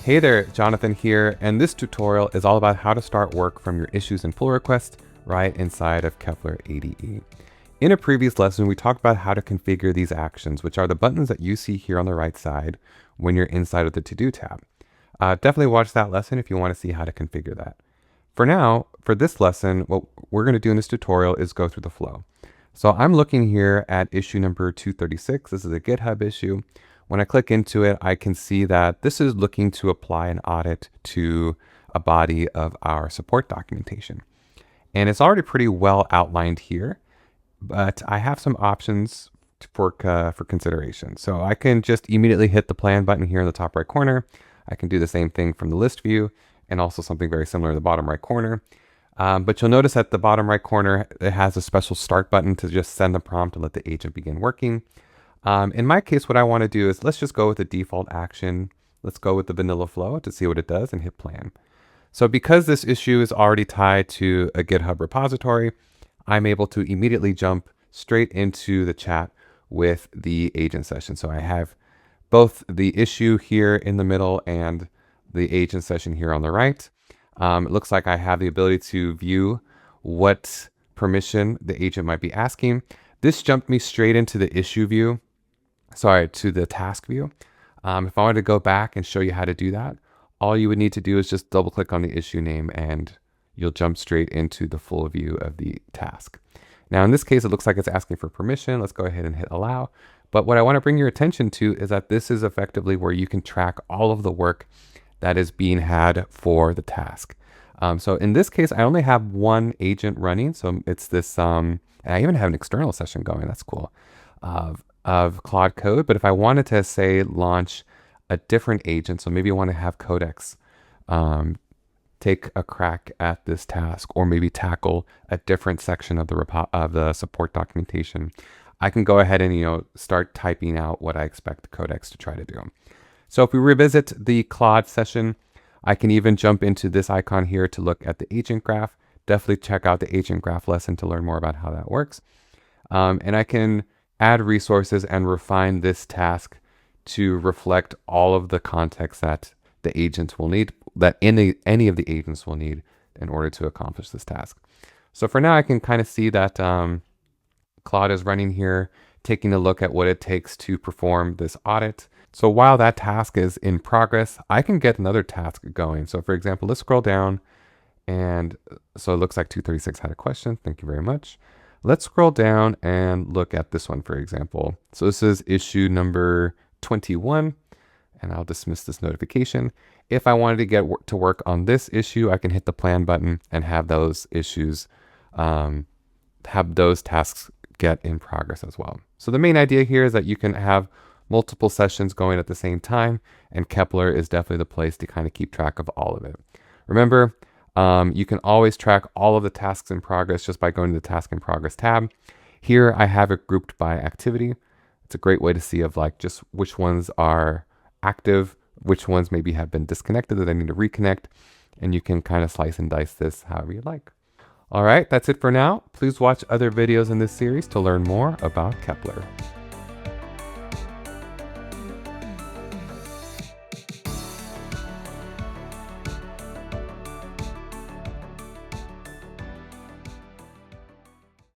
Hey there, Jonathan here, and this tutorial is all about how to start work from your issues and pull requests right inside of Kepler ADE. In a previous lesson, we talked about how to configure these actions, which are the buttons that you see here on the right side when you're inside of the To-Do tab. Definitely watch that lesson if you want to see how to configure that. For now, for this lesson, what we're going to do in this tutorial is go through the flow. So I'm looking here at issue number 236. This is a GitHub issue. When I click into it, I can see that this is looking to apply an audit to a body of our support documentation. And it's already pretty well outlined here, but I have some options for consideration. So I can just immediately hit the plan button here in the top right corner. I can do the same thing from the list view and also something very similar in the bottom right corner. But you'll notice at the bottom right corner, it has a special start button to just send the prompt and let the agent begin working. In my case, what I want to do is let's just go with the default action. Let's go with the vanilla flow to see what it does and hit plan. So because this issue is already tied to a GitHub repository, I'm able to immediately jump straight into the chat with the agent session. So I have both the issue here in the middle and the agent session here on the right. It looks like I have the ability to view what permission the agent might be asking. This jumped me straight into the issue view. To the task view. If I wanted to go back and show you how to do that, all you would need to do is just double click on the issue name and you'll jump straight into the full view of the task. Now in this case, it looks like it's asking for permission. Let's go ahead and hit allow. But what I want to bring your attention to is that this is effectively where you can track all of the work that is being had for the task. So in this case, I only have one agent running. So it's this, and I even have an external session going. That's cool. Of Claude Code, but if I wanted to say launch a different agent, so maybe I want to have Codex take a crack at this task, or maybe tackle a different section of the support documentation, I can go ahead and start typing out what I expect Codex to try to do. So if we revisit the Claude session, I can even jump into this icon here to look at the agent graph. Definitely check out the agent graph lesson to learn more about how that works, and I can add resources and refine this task to reflect all of the context that the agents will need, that any of the agents will need in order to accomplish this task. So for now, I can kind of see that Claude is running here, taking a look at what it takes to perform this audit. So while that task is in progress, I can get another task going. So for example, let's scroll down. And so it looks like 236 had a question. Thank you very much. Let's scroll down and look at this one, for example. So this is issue number 21, and I'll dismiss this notification. If I wanted to get to work on this issue, I can hit the plan button and have those issues, have those tasks get in progress as well. So the main idea here is that you can have multiple sessions going at the same time, and Kepler is definitely the place to kind of keep track of all of it. Remember, you can always track all of the tasks in progress just by going to the task in progress tab. Here I have it grouped by activity. It's a great way to see of like just which ones are active, which ones maybe have been disconnected that I need to reconnect, and you can kind of slice and dice this however you like. All right, that's it for now. Please watch other videos in this series to learn more about Kepler.